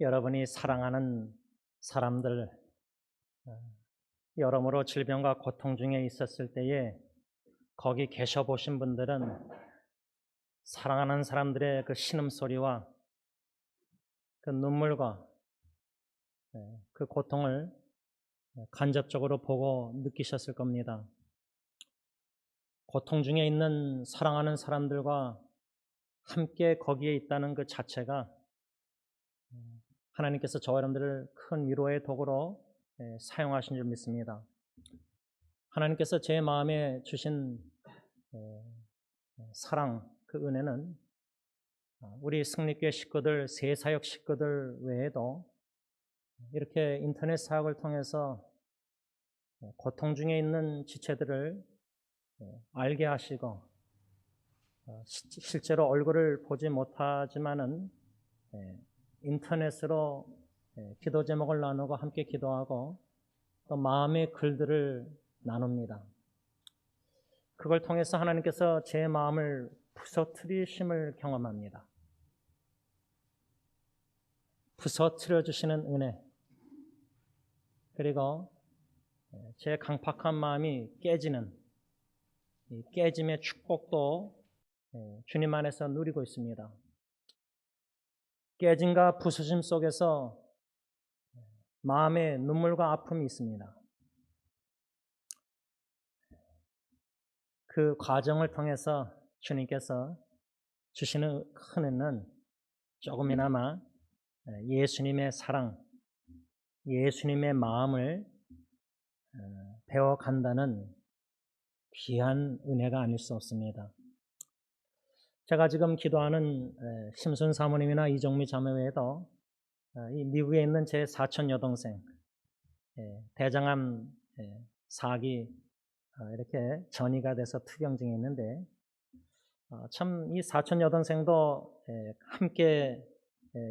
여러분이 사랑하는 사람들, 여러모로 질병과 고통 중에 있었을 때에 거기 계셔 보신 분들은 사랑하는 사람들의 그 신음소리와 그 눈물과 그 고통을 간접적으로 보고 느끼셨을 겁니다. 고통 중에 있는 사랑하는 사람들과 함께 거기에 있다는 그 자체가 하나님께서 저와 여러분들을 큰 위로의 도구로 사용하신 줄 믿습니다. 하나님께서 제 마음에 주신 사랑, 그 은혜는 우리 승리교회 식구들, 새사역 식구들 외에도 이렇게 인터넷 사역을 통해서 고통 중에 있는 지체들을 알게 하시고 실제로 얼굴을 보지 못하지만은 인터넷으로 기도 제목을 나누고 함께 기도하고 또 마음의 글들을 나눕니다. 그걸 통해서 하나님께서 제 마음을 부서뜨리심을 경험합니다. 부서뜨려 주시는 은혜, 그리고 제 강팍한 마음이 깨지는 이 깨짐의 축복도 주님 안에서 누리고 있습니다. 깨짐과 부서짐 속에서 마음의 눈물과 아픔이 있습니다. 그 과정을 통해서 주님께서 주시는 큰 은혜는 조금이나마 예수님의 사랑, 예수님의 마음을 배워간다는 귀한 은혜가 아닐 수 없습니다. 제가 지금 기도하는 심순 사모님이나 이정미 자매 외에도 이 미국에 있는 제 사촌 여동생, 대장암 4기 이렇게 전이가 돼서 투병 중에 있는데 참 이 사촌 여동생도 함께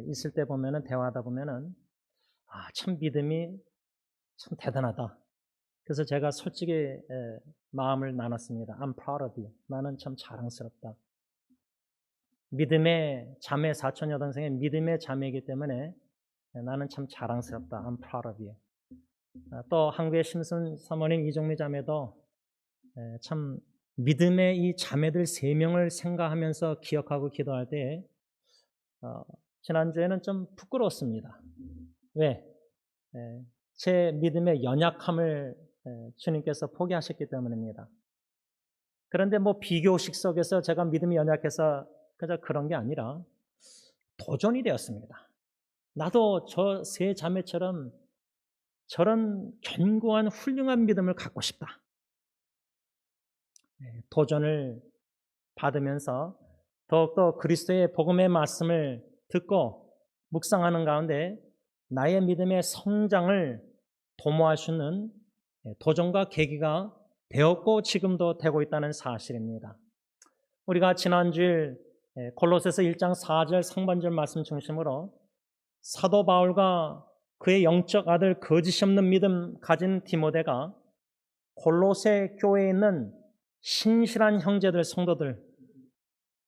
있을 때 보면은 대화하다 보면은 참 믿음이 참 대단하다. 그래서 제가 솔직히 마음을 나눴습니다. I'm proud of you. 나는 참 자랑스럽다. 믿음의 자매, 사촌 여동생의 믿음의 자매이기 때문에 나는 참 자랑스럽다. I'm proud of you. 또 한국의 심순 사모님, 이종미 자매도 참 믿음의 이 자매들 3명을 생각하면서 기억하고 기도할 때 지난주에는 좀 부끄러웠습니다. 왜? 제 믿음의 연약함을 주님께서 포기하셨기 때문입니다. 그런데 비교식 속에서 제가 믿음이 연약해서 그저 그런 게 아니라 도전이 되었습니다. 나도 저 3 자매처럼 저런 견고한 훌륭한 믿음을 갖고 싶다. 도전을 받으면서 더욱더 그리스도의 복음의 말씀을 듣고 묵상하는 가운데 나의 믿음의 성장을 도모할 수 있는 도전과 계기가 되었고 지금도 되고 있다는 사실입니다. 우리가 지난주일 골로새서 1장 4절 상반절 말씀 중심으로 사도 바울과 그의 영적 아들 거짓이 없는 믿음 가진 디모데가 골로새 교회에 있는 신실한 형제들, 성도들,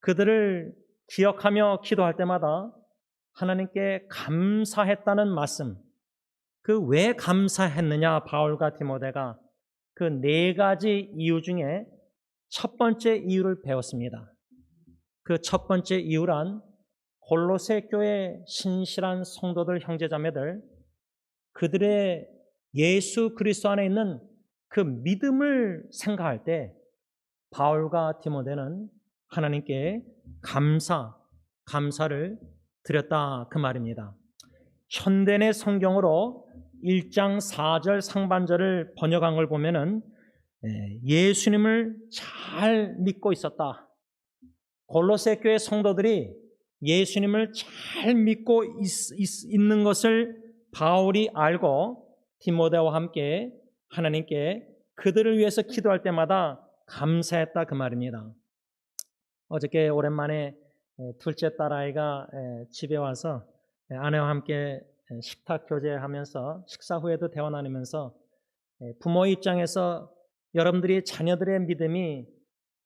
그들을 기억하며 기도할 때마다 하나님께 감사했다는 말씀, 그 왜 감사했느냐 바울과 디모데가 그 4가지 이유 중에 첫 번째 이유를 배웠습니다. 그 첫 번째 이유란 골로새 교회 신실한 성도들, 형제자매들, 그들의 예수 그리스도 안에 있는 그 믿음을 생각할 때 바울과 디모데는 하나님께 감사를 드렸다 그 말입니다. 현대의 성경으로 1장 4절 상반절을 번역한 걸 보면은 예수님을 잘 믿고 있었다. 골로새 교회 성도들이 예수님을 잘 믿고 있는 것을 바울이 알고 디모데와 함께 하나님께 그들을 위해서 기도할 때마다 감사했다 그 말입니다. 어저께 오랜만에 둘째 딸아이가 집에 와서 아내와 함께 식탁 교제하면서 식사 후에도 대화 나누면서 부모의 입장에서 여러분들이 자녀들의 믿음이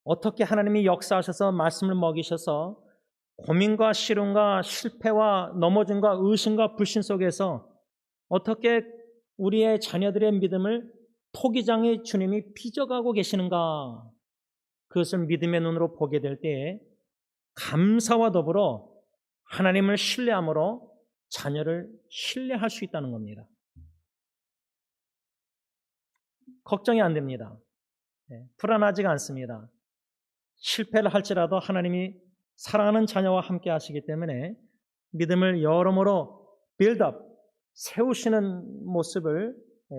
어떻게 하나님이 역사하셔서 말씀을 먹이셔서 고민과 시름과 실패와 넘어짐과 의심과 불신 속에서 어떻게 우리의 자녀들의 믿음을 토기장의 주님이 빚어가고 계시는가? 그것을 믿음의 눈으로 보게 될 때에 감사와 더불어 하나님을 신뢰함으로 자녀를 신뢰할 수 있다는 겁니다. 걱정이 안 됩니다. 불안하지가 않습니다. 실패를 할지라도 하나님이 사랑하는 자녀와 함께 하시기 때문에 믿음을 여러모로 빌드업, 세우시는 모습을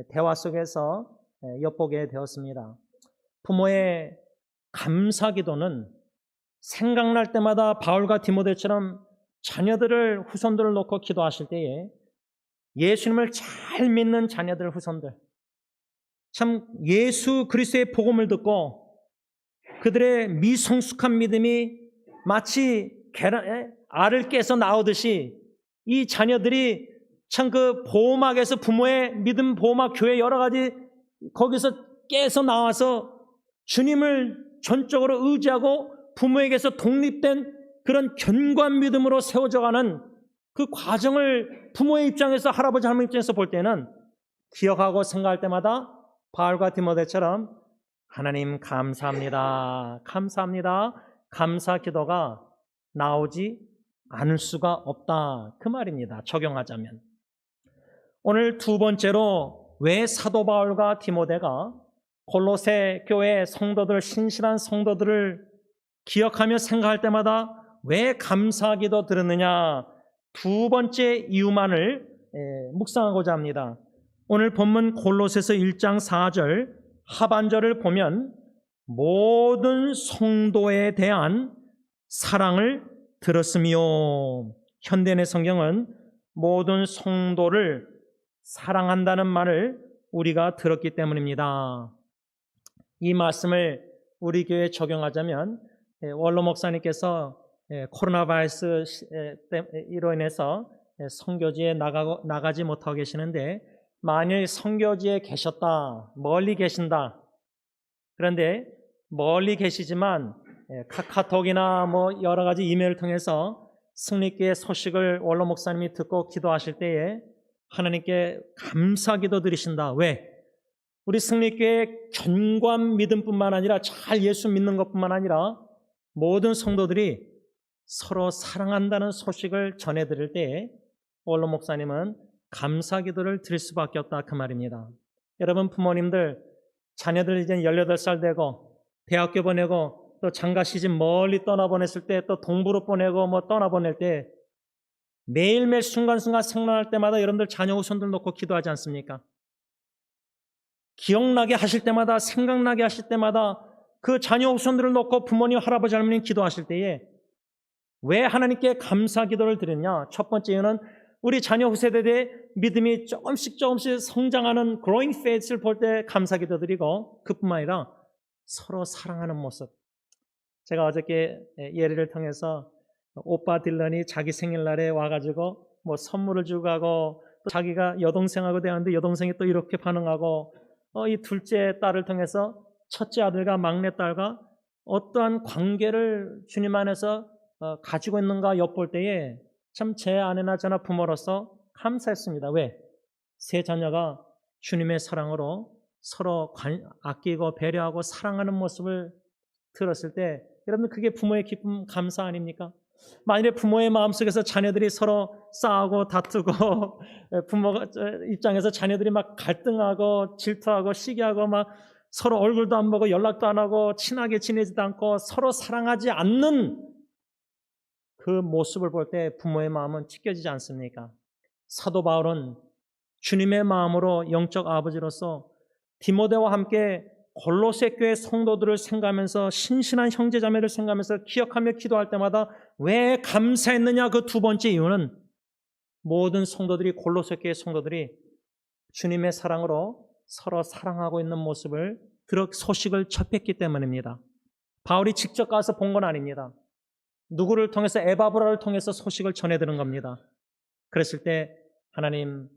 대화 속에서 엿보게 되었습니다. 부모의 감사 기도는 생각날 때마다 바울과 디모데처럼 자녀들을, 후손들을 놓고 기도하실 때에 예수님을 잘 믿는 자녀들, 후손들, 참 예수 그리스도의 복음을 듣고 그들의 미성숙한 믿음이 마치 알을 깨서 나오듯이 이 자녀들이 참 그 보호막에서 부모의 믿음 보호막 교회 여러 가지 거기서 깨서 나와서 주님을 전적으로 의지하고 부모에게서 독립된 그런 견고한 믿음으로 세워져가는 그 과정을 부모의 입장에서, 할아버지 할머니 입장에서 볼 때는 기억하고 생각할 때마다 바울과 디모데처럼 하나님 감사합니다, 감사합니다, 감사 기도가 나오지 않을 수가 없다, 그 말입니다. 적용하자면 오늘 두 번째로 왜 사도 바울과 디모데가 골로새 교회 성도들, 신실한 성도들을 기억하며 생각할 때마다 왜 감사기도 드렸느냐, 두 번째 이유만을 묵상하고자 합니다. 오늘 본문 골로새서 1장 4절 하반절을 보면 모든 성도에 대한 사랑을 들었으며, 현대인의 성경은 모든 성도를 사랑한다는 말을 우리가 들었기 때문입니다. 이 말씀을 우리 교회에 적용하자면 원로 목사님께서 코로나 바이러스로 인해서 선교지에 나가지 못하고 계시는데, 만일 선교지에 계셨다, 멀리 계신다, 그런데 멀리 계시지만 카카오톡이나 뭐 여러 가지 이메일을 통해서 승리교회 소식을 원로 목사님이 듣고 기도하실 때에 하나님께 감사기도 드리신다. 왜? 우리 승리교회의 견고한 믿음뿐만 아니라 잘 예수 믿는 것뿐만 아니라 모든 성도들이 서로 사랑한다는 소식을 전해드릴 때에 원로 목사님은 감사기도를 드릴 수밖에 없다, 그 말입니다. 여러분 부모님들, 자녀들 이제 18살 되고 대학교 보내고 또 장가 시집 멀리 떠나보냈을 때, 또 동부로 보내고 뭐 떠나보낼 때 매일매일 순간순간 생각날 때마다 여러분들 자녀 후손들 놓고 기도하지 않습니까? 기억나게 하실 때마다, 생각나게 하실 때마다 그 자녀 후손들을 놓고 부모님, 할아버지, 할머니 기도하실 때에 왜 하나님께 감사 기도를 드렸냐? 첫 번째 이유는 우리 자녀 후세대의 믿음이 조금씩 성장하는 growing faith를 볼 때 감사 기도 드리고, 그뿐만 아니라 서로 사랑하는 모습. 제가 어저께 예리를 통해서 오빠 딜런이 자기 생일날에 와가지고 뭐 선물을 주고 가고, 또 자기가 여동생하고 대하는데 여동생이 또 이렇게 반응하고, 이 둘째 딸을 통해서 첫째 아들과 막내 딸과 어떠한 관계를 주님 안에서 가지고 있는가 엿볼 때에 참 제 아내나 저나 부모로서 감사했습니다. 왜? 세 자녀가 주님의 사랑으로 서로 아끼고 배려하고 사랑하는 모습을 들었을 때, 여러분 그게 부모의 기쁨, 감사 아닙니까? 만일에 부모의 마음속에서 자녀들이 서로 싸우고 다투고 부모 입장에서 자녀들이 막 갈등하고 질투하고 시기하고 막 서로 얼굴도 안 보고 연락도 안 하고 친하게 지내지도 않고 서로 사랑하지 않는 그 모습을 볼 때 부모의 마음은 찢겨지지 않습니까? 사도 바울은 주님의 마음으로 영적 아버지로서 디모데와 함께 골로새 교회 성도들을 생각하면서, 신신한 형제자매를 생각하면서 기억하며 기도할 때마다 왜 감사했느냐, 그 두 번째 이유는 모든 성도들이, 골로새 교회 성도들이 주님의 사랑으로 서로 사랑하고 있는 모습을 소식을 접했기 때문입니다. 바울이 직접 가서 본 건 아닙니다. 누구를 통해서, 에바브라를 통해서 소식을 전해드는 겁니다. 그랬을 때 하나님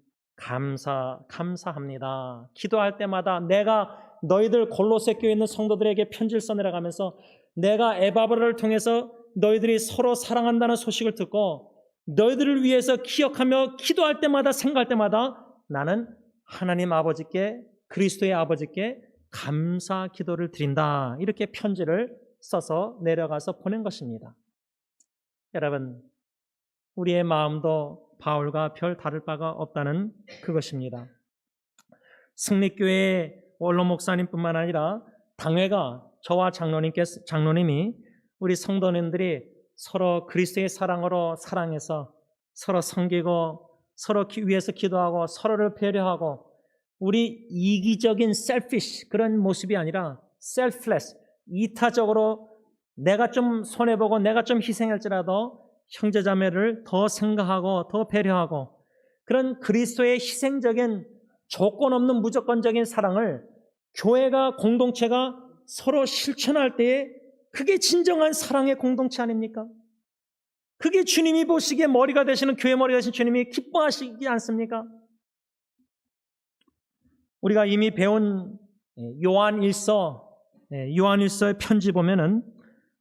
감사합니다. 기도할 때마다 내가 너희들 골로새 교회에 있는 성도들에게 편지를 써내려가면서 내가 에바브라를 통해서 너희들이 서로 사랑한다는 소식을 듣고 너희들을 위해서 기억하며 기도할 때마다 생각할 때마다 나는 하나님 아버지께 그리스도의 아버지께 감사 기도를 드린다. 이렇게 편지를 써서 내려가서 보낸 것입니다. 여러분, 우리의 마음도 바울과 별 다를 바가 없다는 그것입니다. 승리교회의 원로 목사님뿐만 아니라 당회가 저와 장로님이 우리 성도님들이 서로 그리스도의 사랑으로 사랑해서 서로 섬기고 서로 위해서 기도하고 서로를 배려하고 우리 이기적인 selfish 그런 모습이 아니라 selfless 이타적으로 내가 좀 손해보고 내가 좀 희생할지라도 형제자매를 더 생각하고 더 배려하고 그런 그리스도의 희생적인 조건 없는 무조건적인 사랑을 교회가 공동체가 서로 실천할 때에 그게 진정한 사랑의 공동체 아닙니까? 그게 주님이 보시기에 머리가 되시는 교회 머리가 되신 주님이 기뻐하시지 않습니까? 우리가 이미 배운 요한일서의 편지 보면은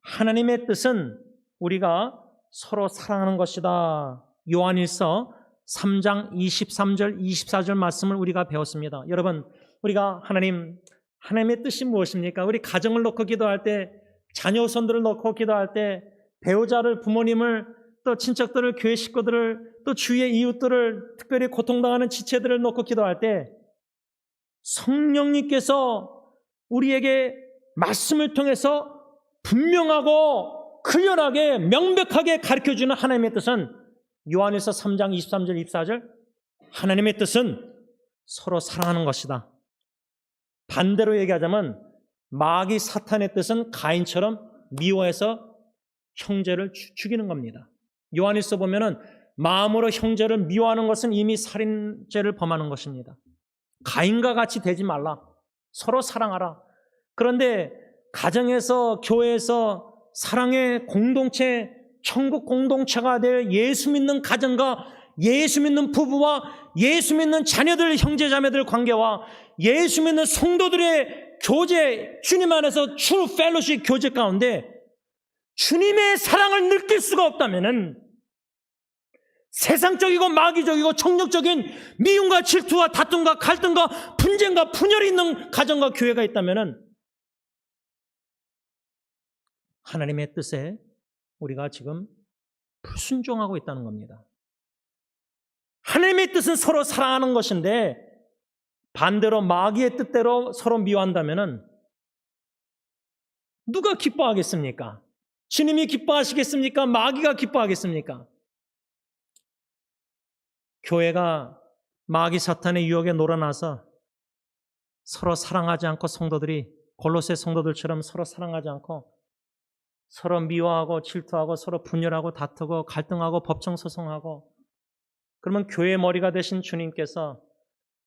하나님의 뜻은 우리가 서로 사랑하는 것이다. 요한일서 3장 23절 24절 말씀을 우리가 배웠습니다. 여러분, 우리가 하나님의 뜻이 무엇입니까? 우리 가정을 놓고 기도할 때, 자녀손들을 놓고 기도할 때, 배우자를, 부모님을, 또 친척들을, 교회 식구들을, 또 주위의 이웃들을, 특별히 고통당하는 지체들을 놓고 기도할 때 성령님께서 우리에게 말씀을 통해서 분명하고 클리어하게 명백하게 가르쳐주는 하나님의 뜻은 요한일서 3장 23절 24절 하나님의 뜻은 서로 사랑하는 것이다. 반대로 얘기하자면 마귀 사탄의 뜻은 가인처럼 미워해서 형제를 죽이는 겁니다. 요한일서 보면은 마음으로 형제를 미워하는 것은 이미 살인죄를 범하는 것입니다. 가인과 같이 되지 말라. 서로 사랑하라. 그런데 가정에서 교회에서 사랑의 공동체, 천국 공동체가 될 예수 믿는 가정과 예수 믿는 부부와 예수 믿는 자녀들, 형제자매들 관계와 예수 믿는 성도들의 교제, 주님 안에서 true fellowship 교제 가운데 주님의 사랑을 느낄 수가 없다면은 세상적이고 마귀적이고 정력적인 미움과 질투와 다툼과 갈등과 분쟁과 분열이 있는 가정과 교회가 있다면은 하나님의 뜻에 우리가 지금 불순종하고 있다는 겁니다. 하나님의 뜻은 서로 사랑하는 것인데 반대로 마귀의 뜻대로 서로 미워한다면은 누가 기뻐하겠습니까? 주님이 기뻐하시겠습니까? 마귀가 기뻐하겠습니까? 교회가 마귀 사탄의 유혹에 놀아나서 서로 사랑하지 않고 성도들이 골로새 성도들처럼 서로 사랑하지 않고 서로 미워하고 질투하고 서로 분열하고 다투고 갈등하고 법정 소송하고 그러면 교회의 머리가 되신 주님께서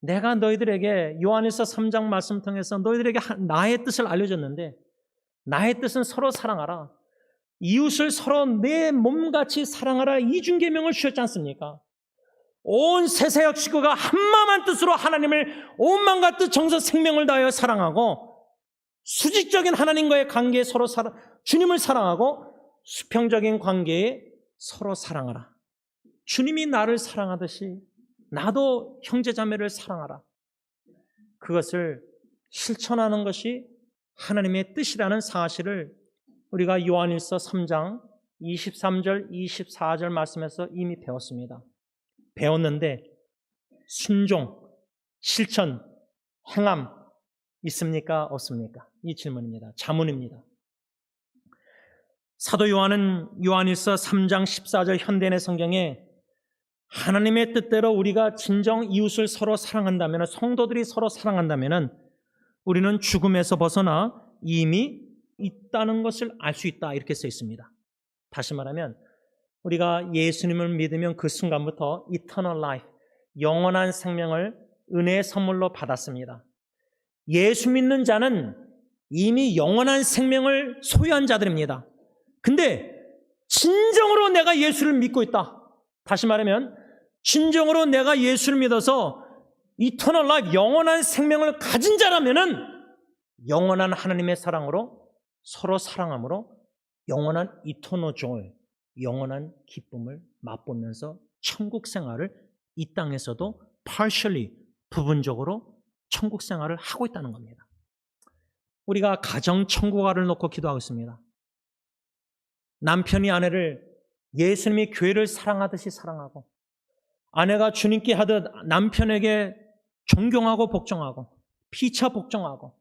내가 너희들에게 요한일서 3장 말씀 통해서 너희들에게 나의 뜻을 알려줬는데 나의 뜻은 서로 사랑하라. 이웃을 서로 내 몸같이 사랑하라. 이중계명을 주셨지 않습니까? 온 세세역 식구가 한마음 한 뜻으로 하나님을 온 마음과 뜻 정서 생명을 다하여 사랑하고 수직적인 하나님과의 관계에 서로 주님을 사랑하고 수평적인 관계에 서로 사랑하라. 주님이 나를 사랑하듯이 나도 형제자매를 사랑하라. 그것을 실천하는 것이 하나님의 뜻이라는 사실을 우리가 요한일서 3장 23절 24절 말씀에서 이미 배웠습니다. 배웠는데 순종, 실천, 행함 있습니까? 없습니까? 이 질문입니다. 자문입니다. 사도 요한은 요한일서 3장 14절 현대인의 성경에 하나님의 뜻대로 우리가 진정 이웃을 서로 사랑한다면, 성도들이 서로 사랑한다면 우리는 죽음에서 벗어나 이미 있다는 것을 알 수 있다 이렇게 써 있습니다. 다시 말하면 우리가 예수님을 믿으면 그 순간부터 eternal life, 영원한 생명을 은혜의 선물로 받았습니다. 예수 믿는 자는 이미 영원한 생명을 소유한 자들입니다. 근데 진정으로 내가 예수를 믿고 있다. 다시 말하면 진정으로 내가 예수를 믿어서 eternal life, 영원한 생명을 가진 자라면은 영원한 하나님의 사랑으로 서로 사랑함으로 영원한 eternal joy, 영원한 기쁨을 맛보면서 천국 생활을 이 땅에서도 partially, 부분적으로 천국 생활을 하고 있다는 겁니다. 우리가 가정 천국화를 놓고 기도하고 있습니다. 남편이 아내를 예수님이 교회를 사랑하듯이 사랑하고, 아내가 주님께 하듯 남편에게 존경하고 복종하고 피차 복종하고,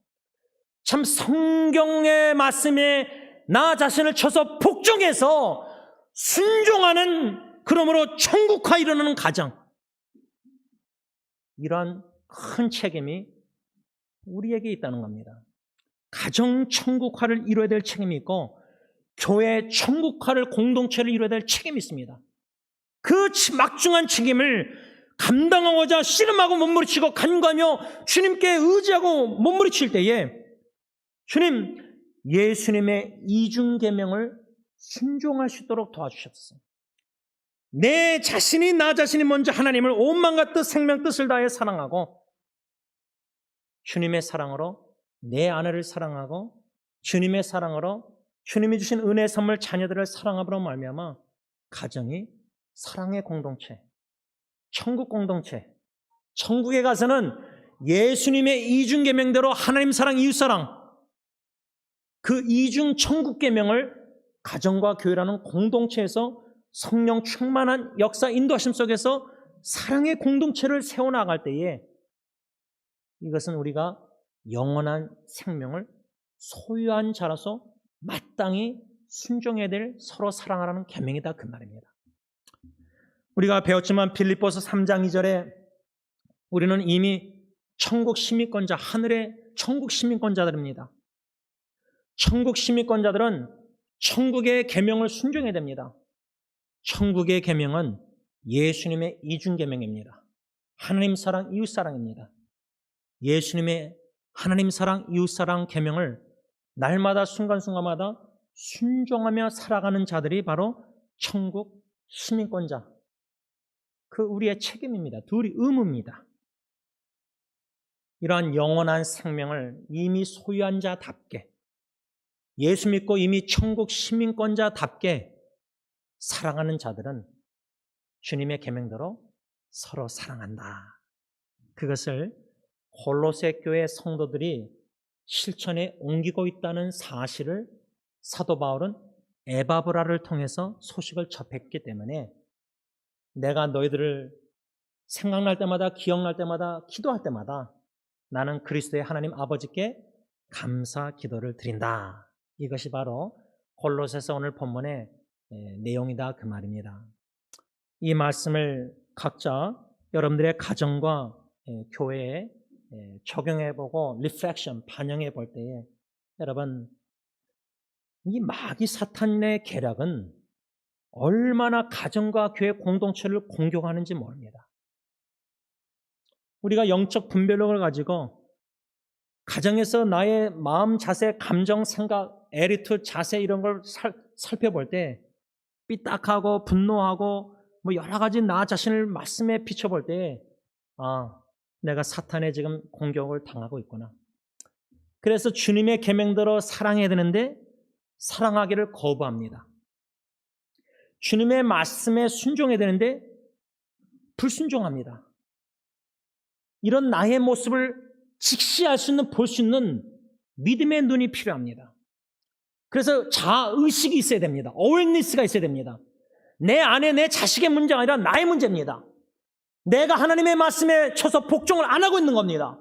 참 성경의 말씀에 나 자신을 쳐서 복종해서 순종하는, 그러므로 천국화 이루는 가정, 이러한 큰 책임이 우리에게 있다는 겁니다. 가정 천국화를 이루어야 될 책임이 있고, 교회 천국화를, 공동체를 이루어야 될 책임이 있습니다. 그 막중한 책임을 감당하고자 씨름하고 몸부림치고 간구하며 주님께 의지하고 몸부림칠 때에 주님, 예수님의 이중계명을 순종할 수 있도록 도와주셨어요. 내 자신이, 나 자신이 먼저 하나님을 온 마음과 뜻, 생명, 뜻을 다해 사랑하고, 주님의 사랑으로 내 아내를 사랑하고, 주님의 사랑으로 주님이 주신 은혜의 선물 자녀들을 사랑함으로 말미암아 가정이 사랑의 공동체, 천국 공동체, 천국에 가서는 예수님의 이중계명대로 하나님 사랑, 이웃 사랑, 그 이중 천국 계명을 가정과 교회라는 공동체에서 성령 충만한 역사 인도하심 속에서 사랑의 공동체를 세워나갈 때에 이것은 우리가 영원한 생명을 소유한 자라서 마땅히 순종해야 될 서로 사랑하라는 계명이다, 그 말입니다. 우리가 배웠지만 빌립보서 3장 2절에 우리는 이미 천국 시민권자, 하늘의 천국 시민권자들입니다. 천국 시민권자들은 천국의 계명을 순종해야 됩니다. 천국의 계명은 예수님의 이중계명입니다. 하나님 사랑, 이웃 사랑입니다. 예수님의 하나님 사랑, 이웃 사랑 계명을 날마다 순간순간마다 순종하며 살아가는 자들이 바로 천국 시민권자, 그 우리의 책임입니다. 둘이 의무입니다. 이러한 영원한 생명을 이미 소유한 자답게, 예수 믿고 이미 천국 시민권자답게 사랑하는 자들은 주님의 계명대로 서로 사랑한다. 그것을 골로새 교회 성도들이 실천에 옮기고 있다는 사실을 사도 바울은 에바브라를 통해서 소식을 접했기 때문에 내가 너희들을 생각날 때마다, 기억날 때마다, 기도할 때마다 나는 그리스도의 하나님 아버지께 감사 기도를 드린다. 이것이 바로 골로새서 오늘 본문의 내용이다, 그 말입니다. 이 말씀을 각자 여러분들의 가정과 교회에 적용해보고 리플렉션, 반영해 볼 때에 여러분, 이 마귀 사탄의 계략은 얼마나 가정과 교회 공동체를 공격하는지 모릅니다. 우리가 영적 분별력을 가지고 가정에서 나의 마음, 자세, 감정, 생각, 에리투, 자세 이런 걸 살펴볼 때 삐딱하고 분노하고 뭐 여러 가지 나 자신을 말씀에 비춰볼 때 내가 사탄의 지금 공격을 당하고 있구나. 그래서 주님의 계명대로 사랑해야 되는데 사랑하기를 거부합니다. 주님의 말씀에 순종해야 되는데 불순종합니다. 이런 나의 모습을 직시할 수 있는, 볼 수 있는 믿음의 눈이 필요합니다. 그래서 자의식이 있어야 됩니다. 어웨어니스가 있어야 됩니다. 내 안에 내 자식의 문제가 아니라 나의 문제입니다. 내가 하나님의 말씀에 쳐서 복종을 안 하고 있는 겁니다.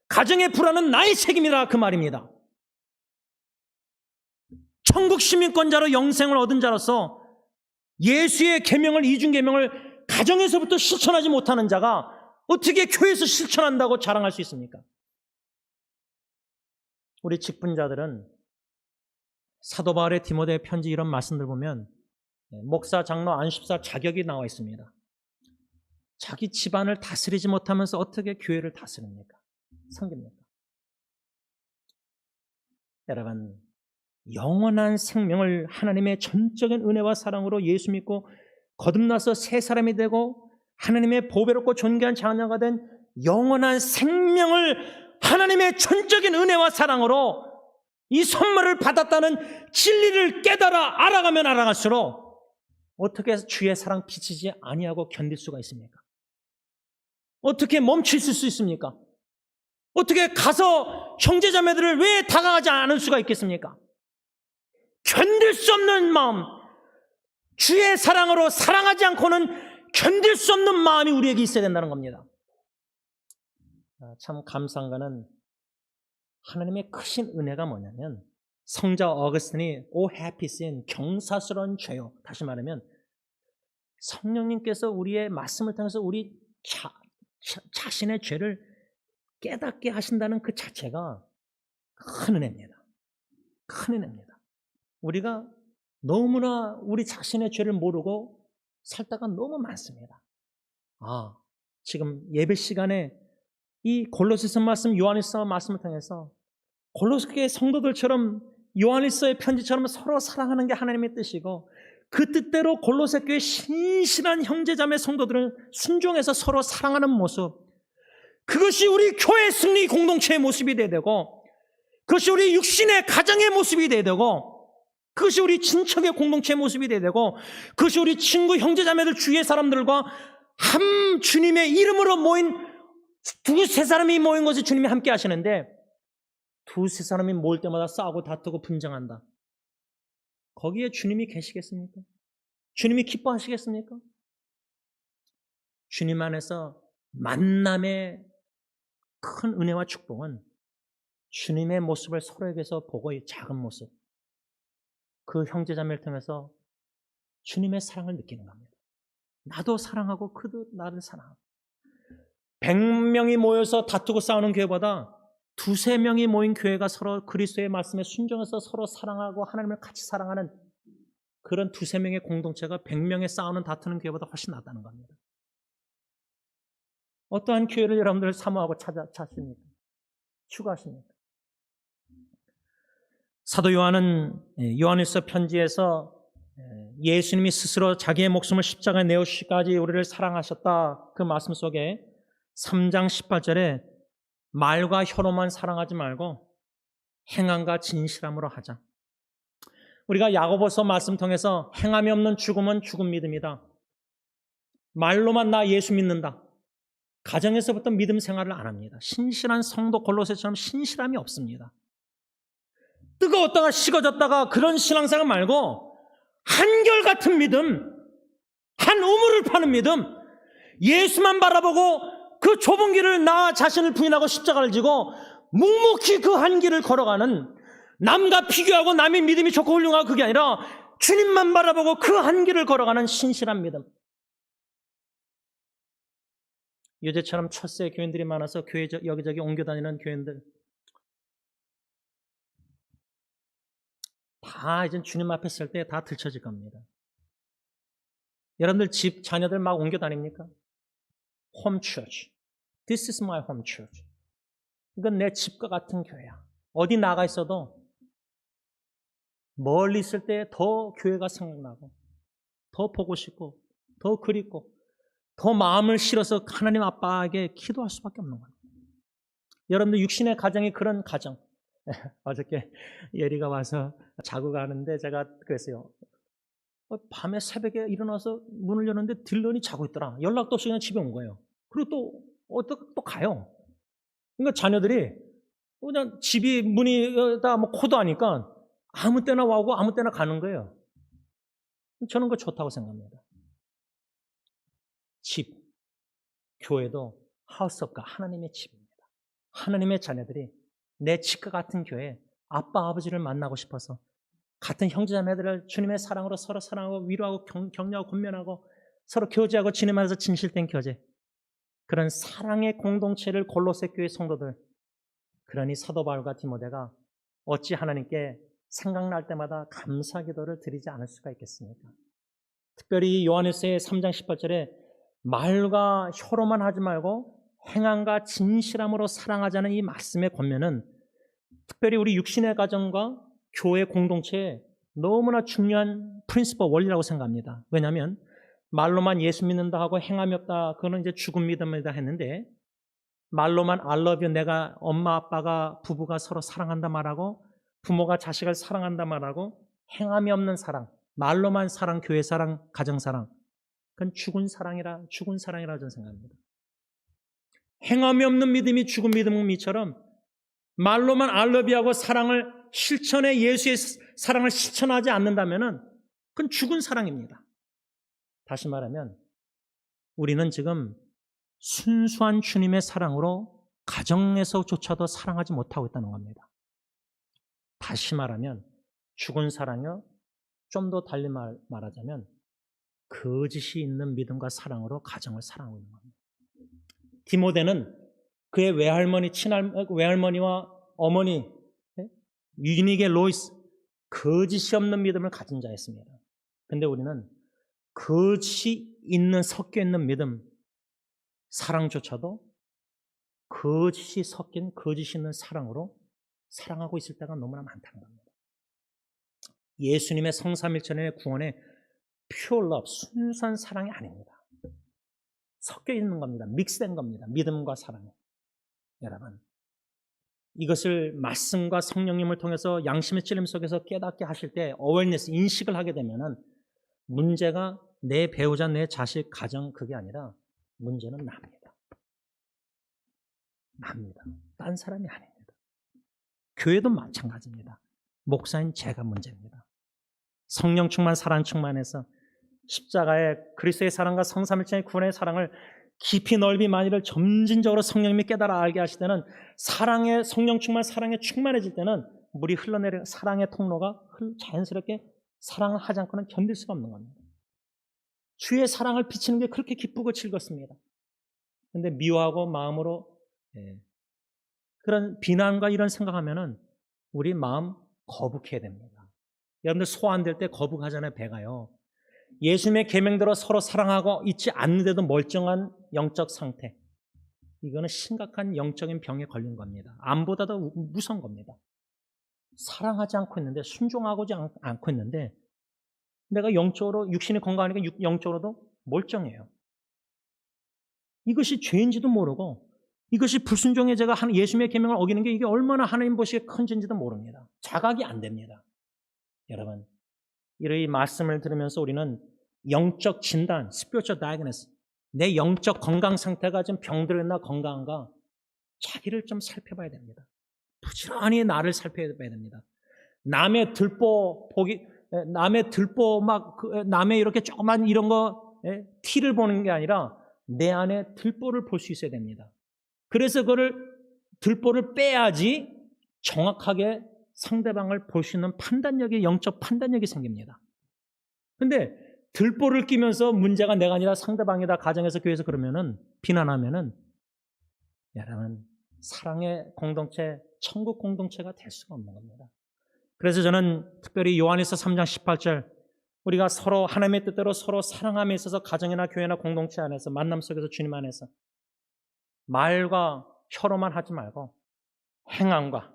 가정의 불안은 나의 책임이다, 그 말입니다. 천국 시민권자로 영생을 얻은 자로서 예수의 계명을, 이중계명을 가정에서부터 실천하지 못하는 자가 어떻게 교회에서 실천한다고 자랑할 수 있습니까? 우리 직분자들은 사도 바울의 디모데 편지 이런 말씀들 보면 목사, 장로, 안식사 자격이 나와 있습니다. 자기 집안을 다스리지 못하면서 어떻게 교회를 다스립니까? 섬깁니까? 여러분, 영원한 생명을 하나님의 전적인 은혜와 사랑으로 예수 믿고 거듭나서 새 사람이 되고 하나님의 보배롭고 존귀한 자녀가 된 영원한 생명을 하나님의 전적인 은혜와 사랑으로 이 선물을 받았다는 진리를 깨달아 알아가면 알아갈수록 어떻게 주의 사랑 비치지 아니하고 견딜 수가 있습니까? 어떻게 멈출 수 있습니까? 어떻게 가서 형제자매들을 왜 다가가지 않을 수가 있겠습니까? 견딜 수 없는 마음, 주의 사랑으로 사랑하지 않고는 견딜 수 없는 마음이 우리에게 있어야 된다는 겁니다. 참 감사한 거는 하나님의 크신 은혜가 뭐냐면 성자 어거스틴이 O happy sin, 경사스러운 죄요. 다시 말하면 성령님께서 우리의 말씀을 통해서 우리 자신의 죄를 깨닫게 하신다는 그 자체가 큰 은혜입니다. 큰 은혜입니다. 우리가 너무나 우리 자신의 죄를 모르고 살다가 너무 많습니다. 지금 예배 시간에 이 골로새서 말씀, 요한일서 말씀을 통해서 골로새 성도들처럼 요한일서의 편지처럼 서로 사랑하는 게 하나님의 뜻이고 그 뜻대로 골로새 교회 신실한 형제자매 성도들은 순종해서 서로 사랑하는 모습, 그것이 우리 교회 승리 공동체의 모습이 되어야 되고 그것이 우리 육신의 가정의 모습이 되어야 되고 그것이 우리 친척의 공동체의 모습이 되어야 되고 그것이 우리 친구 형제자매들 주위의 사람들과 한 주님의 이름으로 모인 두세 사람이 모인 것을 주님이 함께 하시는데 두세 사람이 모일 때마다 싸우고 다투고 분쟁한다. 거기에 주님이 계시겠습니까? 주님이 기뻐하시겠습니까? 주님 안에서 만남의 큰 은혜와 축복은 주님의 모습을 서로에게서 보고 이 작은 모습, 그 형제자매를 통해서 주님의 사랑을 느끼는 겁니다. 나도 사랑하고 그도 나를 사랑하고 100명이 모여서 다투고 싸우는 교회보다 두세 명이 모인 교회가 서로 그리스도의 말씀에 순종해서 서로 사랑하고 하나님을 같이 사랑하는 그런 두세 명의 공동체가 100명의 싸우는 다투는 교회보다 훨씬 낫다는 겁니다. 어떠한 교회를 여러분들 사모하고 찾습니까? 추구하십니까? 사도 요한은 요한일서 편지에서 예수님이 스스로 자기의 목숨을 십자가에 내어주시기까지 우리를 사랑하셨다 그 말씀 속에 3장 18절에 말과 혀로만 사랑하지 말고 행함과 진실함으로 하자. 우리가 야고보서 말씀 통해서 행함이 없는 죽음은 죽은 믿음이다. 말로만 나 예수 믿는다. 가정에서부터 믿음 생활을 안 합니다. 신실한 성도 골로새처럼 신실함이 없습니다. 뜨거웠다가 식어졌다가 그런 신앙생활 말고 한결같은 믿음, 한 우물을 파는 믿음, 예수만 바라보고 그 좁은 길을 나 자신을 부인하고 십자가를 지고 묵묵히 그 한 길을 걸어가는, 남과 비교하고 남의 믿음이 좋고 훌륭하고 그게 아니라 주님만 바라보고 그 한 길을 걸어가는 신실한 믿음. 요새처럼 첫세 교인들이 많아서 교회 여기저기 옮겨 다니는 교인들 다 이제 주님 앞에 설 때 다 들춰질 겁니다. 여러분들 집 자녀들 막 옮겨 다닙니까? Home church. This is my home church. 이건 내 집과 같은 교회야. 어디 나가 있어도 멀리 있을 때 더 교회가 생각나고 더 보고 싶고 더 그립고 더 마음을 실어서 하나님 아빠에게 기도할 수밖에 없는 거예요. 여러분들 육신의 가정이 그런 가정. 어저께 예리가 와서 자고 가는데 제가 그랬어요. 밤에 새벽에 일어나서 문을 여는데 딜런이 자고 있더라. 연락도 없이 그냥 집에 온 거예요. 그리고 또 가요. 그러니까 자녀들이 그냥 집이 문이 다 뭐 코드 하니까 아무 때나 와고 아무 때나 가는 거예요. 저는 그거 좋다고 생각합니다. 집, 교회도 하우스 오브 갓, 하나님의 집입니다. 하나님의 자녀들이 내 집과 같은 교회, 아빠, 아버지를 만나고 싶어서 같은 형제자매들을 주님의 사랑으로 서로 사랑하고 위로하고 격려하고 권면하고 서로 교제하고 주님 안에서 진실된 교제, 그런 사랑의 공동체를 골로새 교회 성도들, 그러니 사도 바울과 디모데가 어찌 하나님께 생각날 때마다 감사 기도를 드리지 않을 수가 있겠습니까? 특별히 요한일서의 3장 18절에 말과 혀로만 하지 말고 행함과 진실함으로 사랑하자는 이 말씀의 권면은 특별히 우리 육신의 가정과 교회 공동체에 너무나 중요한 프린시퍼, 원리라고 생각합니다. 왜냐하면 말로만 예수 믿는다 하고 행함이 없다, 그거는 이제 죽은 믿음이다 했는데, 말로만 I love you, 내가 엄마 아빠가 부부가 서로 사랑한다 말하고 부모가 자식을 사랑한다 말하고 행함이 없는 사랑, 말로만 사랑, 교회 사랑, 가정 사랑, 그건 죽은 사랑이라 저는 생각합니다. 행함이 없는 믿음이 죽은 믿음이처럼 말로만 알러비하고 사랑을 실천해 예수의 사랑을 실천하지 않는다면은 그건 죽은 사랑입니다. 다시 말하면 우리는 지금 순수한 주님의 사랑으로 가정에서조차도 사랑하지 못하고 있다는 겁니다. 다시 말하면 죽은 사랑이요. 좀 더 달리 말하자면 거짓이 있는 믿음과 사랑으로 가정을 사랑하고 있는 겁니다. 디모데는 그의 외할머니와 어머니 유니게 로이스 거짓이 없는 믿음을 가진 자였습니다. 그런데 우리는 거짓이 있는 섞여 있는 믿음, 사랑조차도 거짓이 섞인 거짓이 있는 사랑으로 사랑하고 있을 때가 너무나 많다는 겁니다. 예수님의 성삼일천의 구원의 pure love, 순수한 사랑이 아닙니다. 섞여 있는 겁니다. 믹스된 겁니다. 믿음과 사랑이. 여러분, 이것을 말씀과 성령님을 통해서 양심의 찔림 속에서 깨닫게 하실 때 어웨어니스, 인식을 하게 되면은 문제가 내 배우자, 내 자식, 가정 그게 아니라 문제는 납니다. 딴 사람이 아닙니다. 교회도 마찬가지입니다. 목사인 제가 문제입니다. 성령 충만, 사랑 충만해서 십자가의 그리스도의 사랑과 성삼일체의 구원의 사랑을 깊이 넓이 많이를 점진적으로 성령님이 깨달아 알게 하실 때는 사랑의 성령 충만, 사랑에 충만해질 때는 물이 흘러내려 사랑의 통로가 자연스럽게 사랑을 하지 않고는 견딜 수가 없는 겁니다. 주의 사랑을 비치는 게 그렇게 기쁘고 즐겁습니다. 그런데 미워하고 마음으로 그런 비난과 이런 생각하면은 우리 마음 거북해야 됩니다. 여러분들 소 안 될 때 거북하잖아요. 배가요. 예수님의 계명대로 서로 사랑하고 있지 않는데도 멀쩡한 영적 상태, 이거는 심각한 영적인 병에 걸린 겁니다. 암보다도 무서운 겁니다. 사랑하지 않고 있는데, 순종하지 않고 있는데 내가 영적으로 육신이 건강하니까 영적으로도 멀쩡해요. 이것이 죄인지도 모르고 이것이 불순종의 죄가 예수님의 계명을 어기는 게 이게 얼마나 하나님 보시기에 큰 죄인지도 모릅니다. 자각이 안 됩니다. 여러분, 이 말씀을 들으면서 우리는 영적 진단, spiritual diagnosis, 내 영적 건강 상태가 좀 병들었나 건강한가 자기를 좀 살펴봐야 됩니다. 부지런히 나를 살펴봐야 됩니다. 남의 들보 남의 이렇게 조그만 이런 거 티를 보는 게 아니라 내 안에 들보를 볼 수 있어야 됩니다. 그래서 그거를 들보를 빼야지 정확하게 상대방을 볼 수 있는 판단력이, 영적 판단력이 생깁니다. 근데 들보를 끼면서 문제가 내가 아니라 상대방이다, 가정에서 교회에서 그러면은, 비난하면은, 여러분, 사랑의 공동체, 천국 공동체가 될 수가 없는 겁니다. 그래서 저는 특별히 요한일서 3장 18절, 우리가 서로 하나님의 뜻대로 서로 사랑함에 있어서 가정이나 교회나 공동체 안에서, 만남 속에서 주님 안에서 말과 혀로만 하지 말고 행함과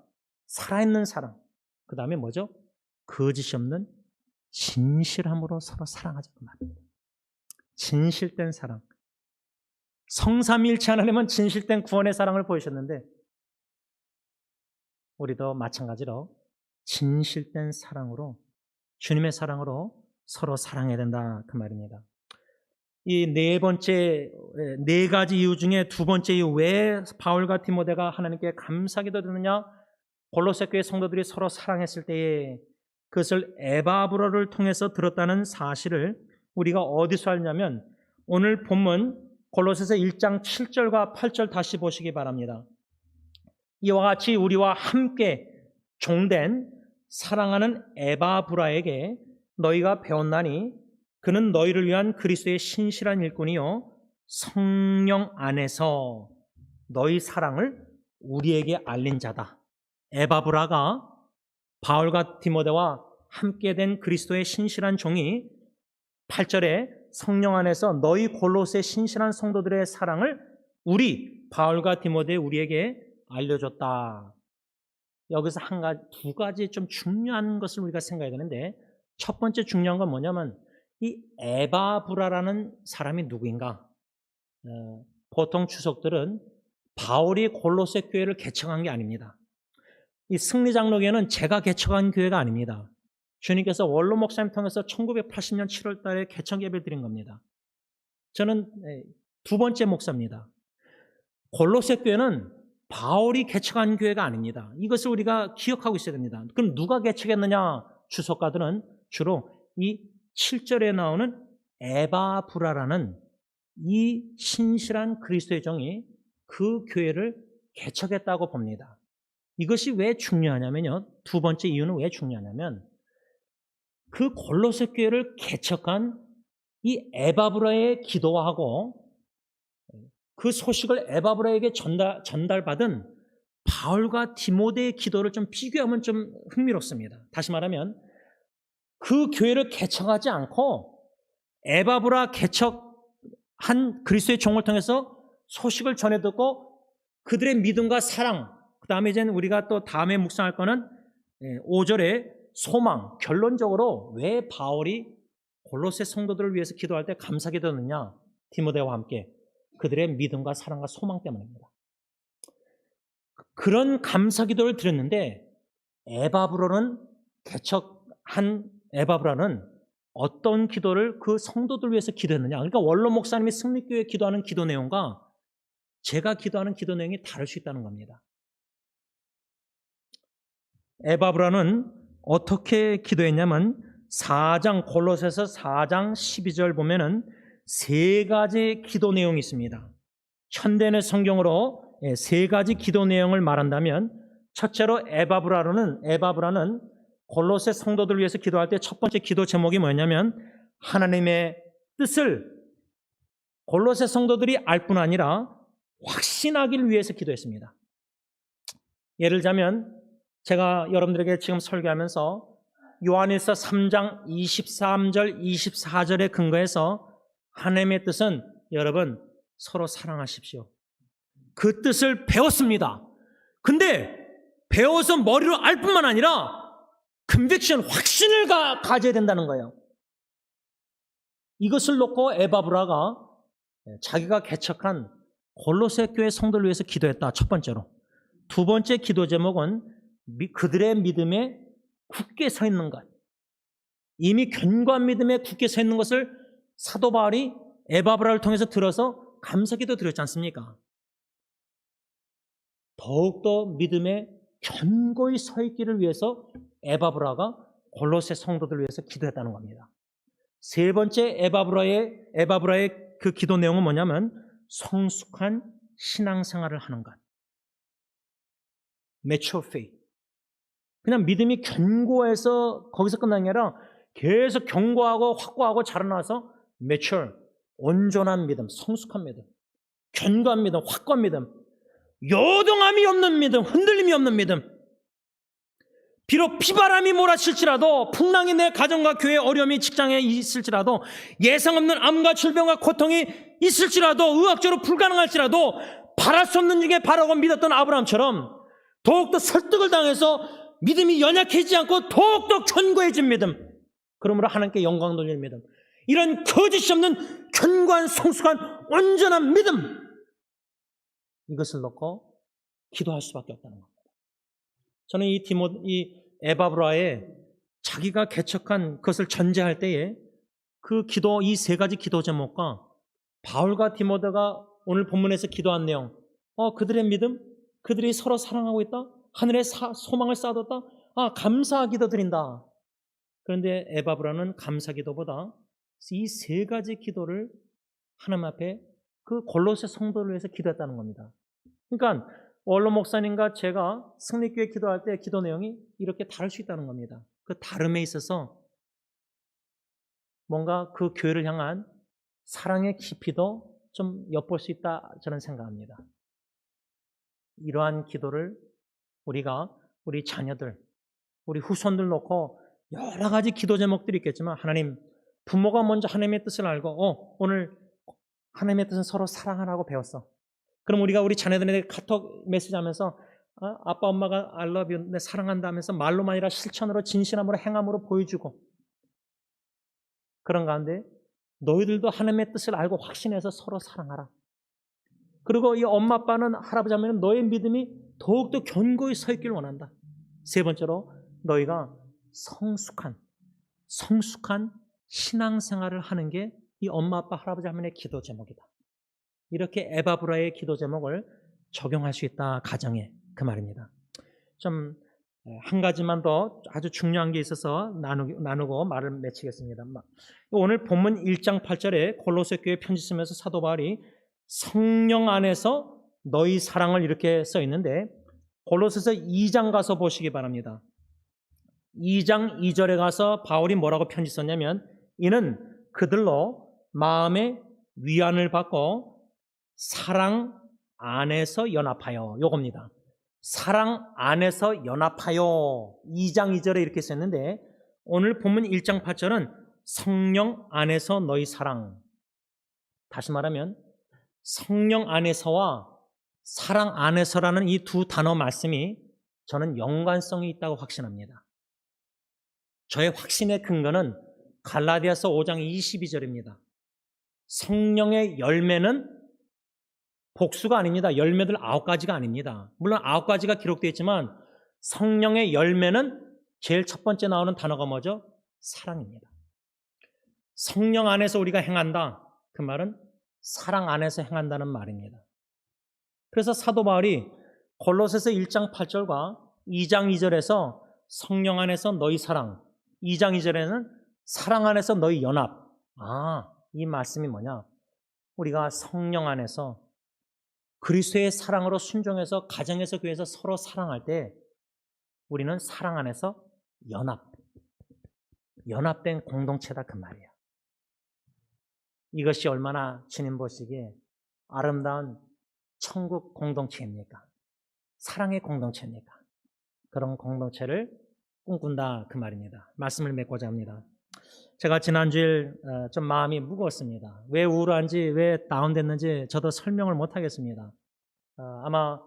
살아있는 사랑, 그 다음에 뭐죠? 거짓이 없는 진실함으로 서로 사랑하자고 말합니다. 진실된 사랑. 성삼일체 하나님은 진실된 구원의 사랑을 보이셨는데 우리도 마찬가지로 진실된 사랑으로, 주님의 사랑으로 서로 사랑해야 된다, 그 말입니다. 이 네 가지 이유 중에 두 번째 이유, 왜 바울과 디모데가 하나님께 감사기도 드느냐? 골로새 교회 성도들이 서로 사랑했을 때에 그것을 에바브로를 통해서 들었다는 사실을 우리가 어디서 알냐면, 오늘 본문 골로새서 1장 7절과 8절 다시 보시기 바랍니다. 이와 같이 우리와 함께 종된 사랑하는 에바브라에게 너희가 배웠나니 그는 너희를 위한 그리스도의 신실한 일꾼이요 성령 안에서 너희 사랑을 우리에게 알린 자다. 에바브라가 바울과 디모데와 함께 된 그리스도의 신실한 종이 8절에 성령 안에서 너희 골로새 신실한 성도들의 사랑을 우리 바울과 디모데 우리에게 알려줬다. 여기서 두 가지 좀 중요한 것을 우리가 생각해야 되는데, 첫 번째 중요한 건 뭐냐면 이 에바브라라는 사람이 누구인가? 보통 주석들은 바울이 골로새 교회를 개척한 게 아닙니다. 이 승리장로교회는 제가 개척한 교회가 아닙니다. 주님께서 원로 목사님 통해서 1980년 7월 달에 개척 예배를 드린 겁니다. 저는 두 번째 목사입니다. 골로새 교회는 바울이 개척한 교회가 아닙니다. 이것을 우리가 기억하고 있어야 됩니다. 그럼 누가 개척했느냐? 주석가들은 주로 이 7절에 나오는 에바브라라는 이 신실한 그리스도의 종이 그 교회를 개척했다고 봅니다. 이것이 왜 중요하냐면요. 두 번째 이유는 왜 중요하냐면 그 골로새 교회를 개척한 이 에바브라의 기도하고 그 소식을 에바브라에게 전달받은 바울과 디모데의 기도를 좀 비교하면 좀 흥미롭습니다. 다시 말하면 그 교회를 개척하지 않고 에바브라 개척한 그리스도의 종을 통해서 소식을 전해 듣고 그들의 믿음과 사랑, 그 다음에 이제 우리가 또 다음에 묵상할 거는 5절에 소망, 결론적으로 왜 바울이 골로새 성도들을 위해서 기도할 때 감사기도했느냐? 디모데와 함께 그들의 믿음과 사랑과 소망 때문입니다. 그런 감사기도를 드렸는데 개척한 에바브라는 어떤 기도를 그 성도들 위해서 기도했느냐? 그러니까 원로 목사님이 승리교회 기도하는 기도 내용과 제가 기도하는 기도 내용이 다를 수 있다는 겁니다. 에바브라는 어떻게 기도했냐면 골로새서 4장 12절 보면은 세 가지 기도 내용이 있습니다. 현대의 성경으로 세 가지 기도 내용을 말한다면 첫째로 에바브라는 골로새 성도들을 위해서 기도할 때 첫 번째 기도 제목이 뭐냐면 하나님의 뜻을 골로새 성도들이 알 뿐 아니라 확신하기를 위해서 기도했습니다. 예를 들자면 제가 여러분들에게 지금 설교하면서 요한일서 3장 23절 24절에 근거해서 하나님의 뜻은 여러분 서로 사랑하십시오. 그 뜻을 배웠습니다. 근데 배워서 머리로 알 뿐만 아니라 컨빅션, 확신을 가져야 된다는 거예요. 이것을 놓고 에바브라가 자기가 개척한 골로새 교회 성도를 위해서 기도했다. 첫 번째로. 두 번째 기도 제목은 그들의 믿음에 굳게 서 있는 것. 이미 견고한 믿음에 굳게 서 있는 것을 사도 바울이 에바브라를 통해서 들어서 감사기도 드렸지 않습니까? 더욱더 믿음에 견고히 서 있기를 위해서 에바브라가 골로새 성도들을 위해서 기도했다는 겁니다. 세 번째 에바브라의 그 기도 내용은 뭐냐면 성숙한 신앙생활을 하는 것. mature faith. 그냥 믿음이 견고해서 거기서 끝나는 게 아니라 계속 견고하고 확고하고 자라나서 mature, 온전한 믿음, 성숙한 믿음, 견고한 믿음, 확고한 믿음, 요동함이 없는 믿음, 흔들림이 없는 믿음. 비록 비바람이 몰아칠지라도 풍랑이 내 가정과 교회 어려움이 직장에 있을지라도 예상 없는 암과 질병과 고통이 있을지라도 의학적으로 불가능할지라도 바랄 수 없는 중에 바라고 믿었던 아브라함처럼 더욱더 설득을 당해서 믿음이 연약해지지 않고 더욱더 견고해진 믿음, 그러므로 하나님께 영광 돌리는 믿음, 이런 거짓이 없는 견고한 성숙한 온전한 믿음, 이것을 놓고 기도할 수밖에 없다는 겁니다. 저는 이 에바브라의 자기가 개척한 것을 전제할 때에 그 기도, 이 세 가지 기도 제목과 바울과 디모데가 오늘 본문에서 기도한 내용, 그들의 믿음, 그들이 서로 사랑하고 있다, 하늘에 소망을 쌓아뒀다, 감사 기도 드린다. 그런데 에바브라는 감사 기도보다 이 세 가지 기도를 하나님 앞에 그 골로새 성도를 위해서 기도했다는 겁니다. 그러니까 원로 목사님과 제가 승리교회 기도할 때 기도 내용이 이렇게 다를 수 있다는 겁니다. 그 다름에 있어서 뭔가 그 교회를 향한 사랑의 깊이도 좀 엿볼 수 있다, 저는 생각합니다. 이러한 기도를 우리 자녀들, 우리 후손들 놓고 여러 가지 기도 제목들이 있겠지만, 하나님, 부모가 먼저 하나님의 뜻을 알고 오늘 하나님의 뜻은 서로 사랑하라고 배웠어. 그럼 우리가 우리 자녀들에게 카톡 메시지 하면서 아빠 엄마가 I love you, 내 사랑한다 하면서 말로만 아니라 실천으로, 진실함으로, 행함으로 보여주고, 그런 가운데 너희들도 하나님의 뜻을 알고 확신해서 서로 사랑하라. 그리고 이 엄마 아빠는, 할아버지 하면 너의 믿음이 더욱더 견고히 서 있기를 원한다. 세 번째로 너희가 성숙한 신앙생활을 하는 게 이 엄마, 아빠, 할아버지, 할머니의 기도 제목이다. 이렇게 에바브라의 기도 제목을 적용할 수 있다. 가정에 그 말입니다. 좀 한 가지만 더 아주 중요한 게 있어서 나누고 말을 맺히겠습니다. 오늘 본문 1장 8절에 골로새 교회 편지 쓰면서 사도 바울이 성령 안에서 너희 사랑을 이렇게 써 있는데 골로새서 2장 가서 보시기 바랍니다. 2장 2절에 가서 바울이 뭐라고 편지 썼냐면 이는 그들로 마음의 위안을 받고 사랑 안에서 연합하여 요겁니다. 사랑 안에서 연합하여 2장 2절에 이렇게 썼는데 오늘 본문 1장 8절은 성령 안에서 너희 사랑. 다시 말하면 성령 안에서와 사랑 안에서라는 이 두 단어 말씀이 저는 연관성이 있다고 확신합니다. 저의 확신의 근거는 갈라디아서 5장 22절입니다. 성령의 열매는 복수가 아닙니다. 열매들 9가지가 아닙니다. 물론 9가지가 기록되어 있지만 성령의 열매는 제일 첫 번째 나오는 단어가 뭐죠? 사랑입니다. 성령 안에서 우리가 행한다. 그 말은 사랑 안에서 행한다는 말입니다. 그래서 사도 바울이 골로새서 1장 8절과 2장 2절에서 성령 안에서 너희 사랑, 2장 2절에는 사랑 안에서 너희 연합. 이 말씀이 뭐냐? 우리가 성령 안에서 그리스도의 사랑으로 순종해서 가정에서 교회에서 서로 사랑할 때 우리는 사랑 안에서 연합된 공동체다 그 말이에요. 이것이 얼마나 주님 보시기에 아름다운 천국 공동체입니까? 사랑의 공동체입니까? 그런 공동체를 꿈꾼다 그 말입니다. 말씀을 맺고자 합니다. 제가 지난주에 좀 마음이 무거웠습니다. 왜 우울한지 왜 다운됐는지 저도 설명을 못하겠습니다. 아마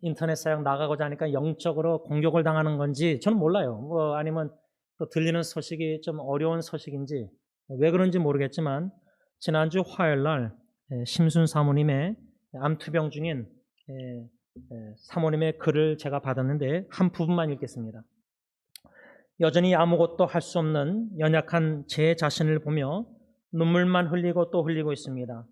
인터넷 사용 나가고자 하니까 영적으로 공격을 당하는 건지 저는 몰라요. 아니면 또 들리는 소식이 좀 어려운 소식인지 왜 그런지 모르겠지만 지난주 화요일 날 심순 사모님의 암투병 중인 사모님의 글을 제가 받았는데 한 부분만 읽겠습니다. 여전히 아무것도 할 수 없는 연약한 제 자신을 보며 눈물만 흘리고 또 흘리고 있습니다.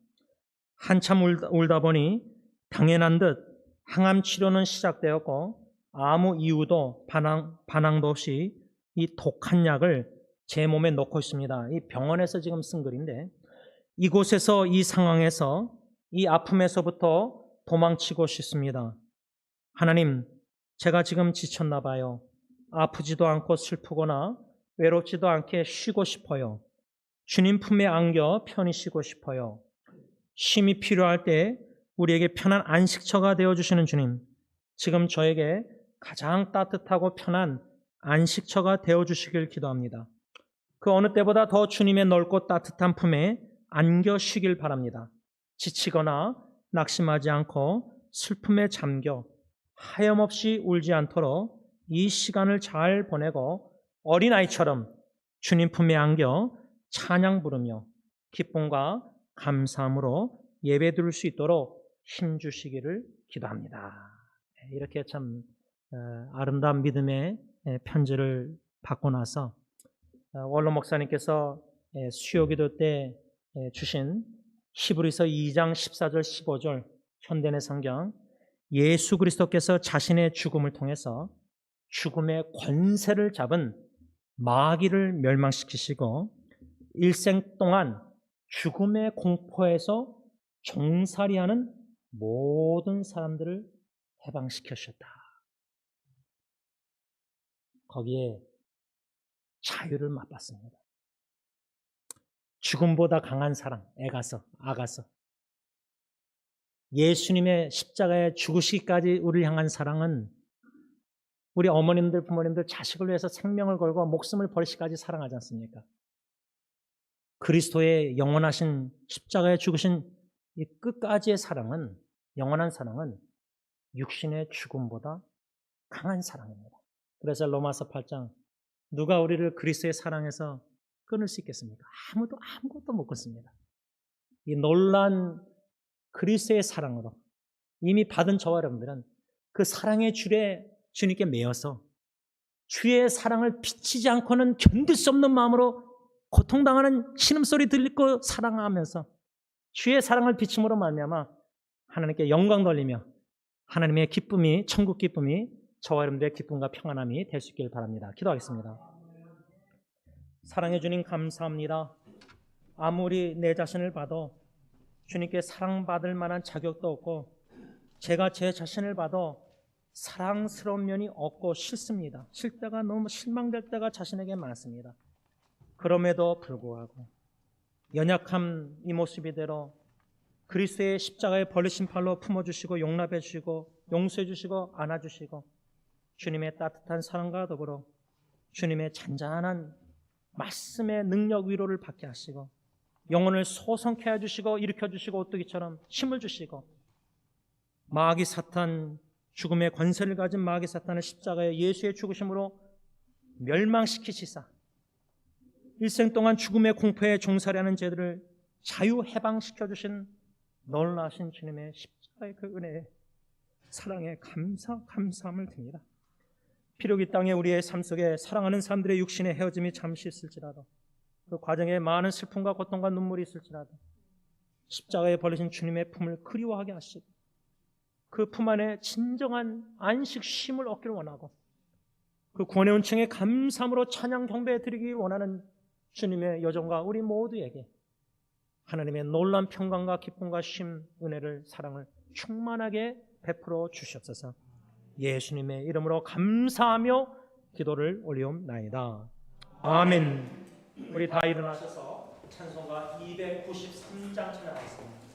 한참 울다 보니 당연한 듯 항암 치료는 시작되었고 아무 이유도 반항도 없이 이 독한 약을 제 몸에 넣고 있습니다. 이 병원에서 지금 쓴 글인데 이곳에서 이 상황에서 이 아픔에서부터 도망치고 싶습니다. 하나님, 제가 지금 지쳤나 봐요. 아프지도 않고 슬프거나 외롭지도 않게 쉬고 싶어요. 주님 품에 안겨 편히 쉬고 싶어요. 쉼이 필요할 때 우리에게 편한 안식처가 되어주시는 주님, 지금 저에게 가장 따뜻하고 편한 안식처가 되어주시길 기도합니다. 그 어느 때보다 더 주님의 넓고 따뜻한 품에 안겨 쉬길 바랍니다. 지치거나 낙심하지 않고 슬픔에 잠겨 하염없이 울지 않도록 이 시간을 잘 보내고 어린아이처럼 주님 품에 안겨 찬양 부르며 기쁨과 감사함으로 예배 드릴 수 있도록 힘주시기를 기도합니다. 이렇게 참 아름다운 믿음의 편지를 받고 나서 원로 목사님께서 수요기도 때 주신 히브리서 2장 14절 15절 현대의 성경, 예수 그리스도께서 자신의 죽음을 통해서 죽음의 권세를 잡은 마귀를 멸망시키시고 일생 동안 죽음의 공포에서 종살이하는 모든 사람들을 해방시키셨다. 거기에 자유를 맛봤습니다. 죽음보다 강한 사랑, 아가서. 예수님의 십자가에 죽으시기까지 우리를 향한 사랑은 우리 어머님들, 부모님들 자식을 위해서 생명을 걸고 목숨을 버리시기까지 사랑하지 않습니까? 그리스도의 영원하신 십자가에 죽으신 이 끝까지의 사랑은, 영원한 사랑은 육신의 죽음보다 강한 사랑입니다. 그래서 로마서 8장, 누가 우리를 그리스도의 사랑에서 끊을 수 있겠습니까? 아무것도 못 끊습니다. 이 놀란 그리스도의 사랑으로 이미 받은 저와 여러분들은 그 사랑의 줄에 주님께 매여서 주의 사랑을 비치지 않고는 견딜 수 없는 마음으로 고통당하는 신음소리 들리고 사랑하면서 주의 사랑을 비침으로 말미암아 하나님께 영광 돌리며 하나님의 기쁨이, 천국 기쁨이 저와 여러분들의 기쁨과 평안함이 될 수 있길 바랍니다. 기도하겠습니다. 사랑해 주님 감사합니다. 아무리 내 자신을 봐도 주님께 사랑받을 만한 자격도 없고 제가 제 자신을 봐도 사랑스러운 면이 없고 싫습니다. 때가 너무 실망될 때가 자신에게 많습니다. 그럼에도 불구하고 연약함 이 모습 이대로 그리스도의 십자가에 벌리신 팔로 품어주시고 용납해 주시고 용서해 주시고 안아주시고 주님의 따뜻한 사랑과 더불어 주님의 잔잔한 말씀의 능력 위로를 받게 하시고 영혼을 소성케 해주시고 일으켜주시고 오뚜기처럼 힘을 주시고 마귀 사탄, 죽음의 권세를 가진 마귀 사탄을 십자가에 예수의 죽으심으로 멸망시키시사 일생 동안 죽음의 공포에 종살이하는 죄들을 자유 해방시켜주신 놀라신 주님의 십자가의 그 은혜에 사랑에 감사함을 드립니다. 비록 이 땅에 우리의 삶 속에 사랑하는 사람들의 육신의 헤어짐이 잠시 있을지라도 그 과정에 많은 슬픔과 고통과 눈물이 있을지라도 십자가에 벌리신 주님의 품을 그리워하게 하시고 그 품 안에 진정한 안식 쉼을 얻기를 원하고 그 구원의 은총에 감사함으로 찬양 경배 드리기 원하는 주님의 여정과 우리 모두에게 하나님의 놀라운 평강과 기쁨과 쉼, 은혜를, 사랑을 충만하게 베풀어 주시옵소서. 예수님의 이름으로 감사하며 기도를 올리옵나이다. 아멘. 우리 다 일어나셔서 찬송가 293장 찬양하겠습니다.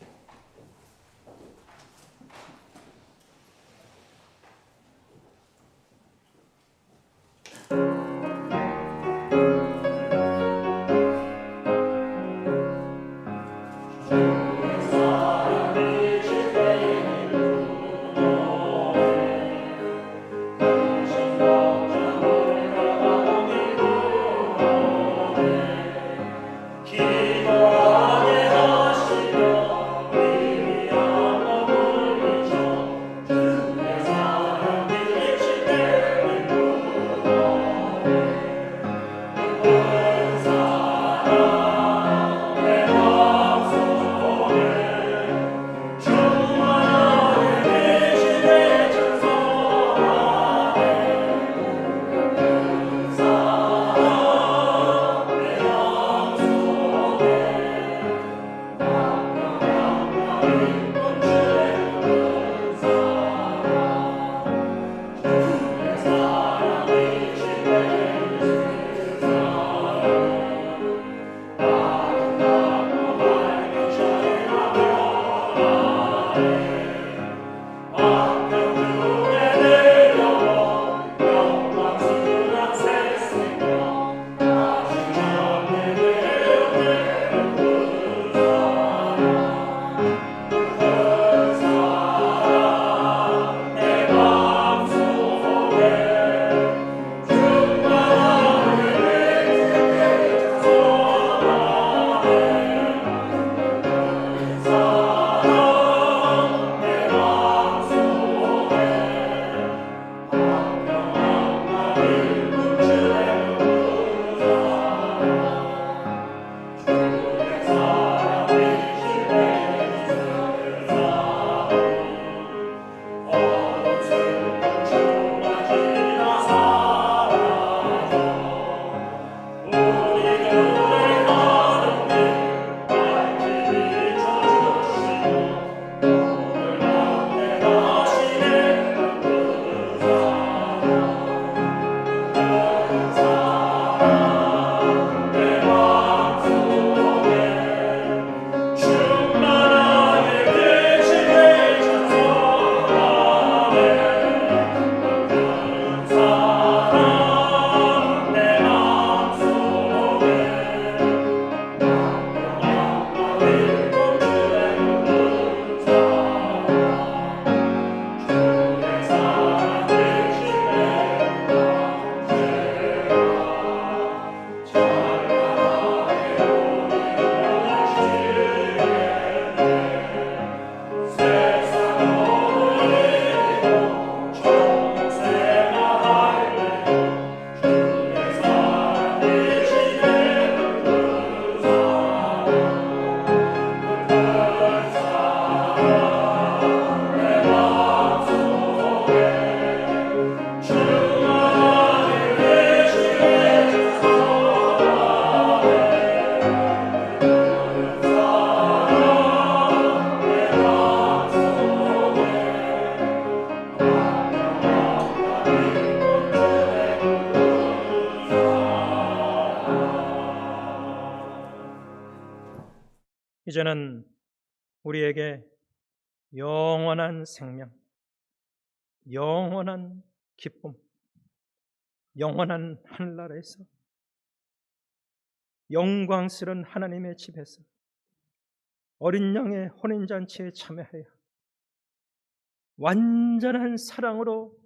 이제는 우리에게 영원한 생명, 영원한 기쁨, 영원한 하늘나라에서 영광스러운 하나님의 집에서 어린 양의 혼인잔치에 참여하여 완전한 사랑으로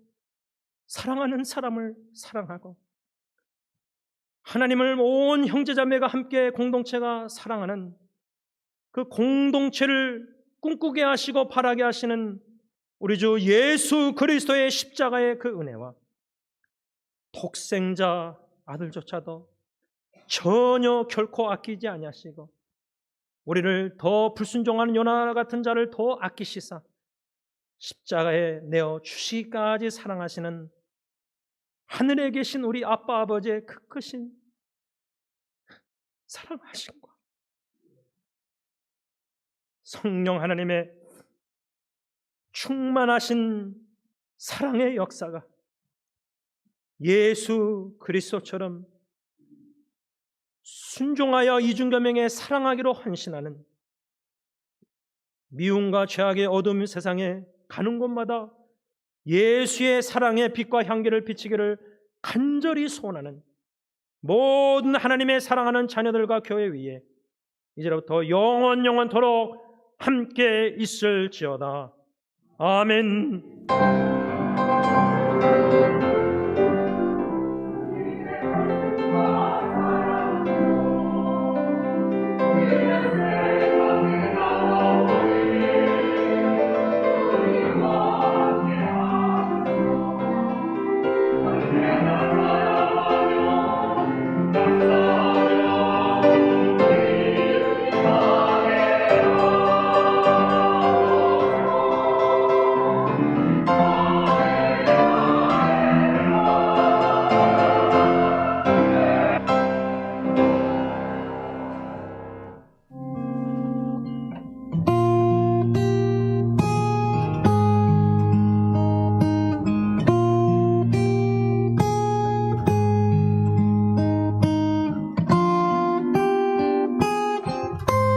사랑하는 사람을 사랑하고 하나님을 온 형제자매가 함께 공동체가 사랑하는 그 공동체를 꿈꾸게 하시고 바라게 하시는 우리 주 예수 그리스도의 십자가의 그 은혜와 독생자 아들조차도 전혀 결코 아끼지 아니하시고 우리를 더 불순종하는 요나 같은 자를 더 아끼시사 십자가에 내어 주시기까지 사랑하시는 하늘에 계신 우리 아빠 아버지의 그 크신 사랑하심과 성령 하나님의 충만하신 사랑의 역사가 예수 그리스도처럼 순종하여 이중계명에 사랑하기로 헌신하는 미움과 죄악의 어두운 세상에 가는 곳마다 예수의 사랑의 빛과 향기를 비치기를 간절히 소원하는 모든 하나님의 사랑하는 자녀들과 교회 위에 이제부터 영원토록 함께 있을지어다. 아멘.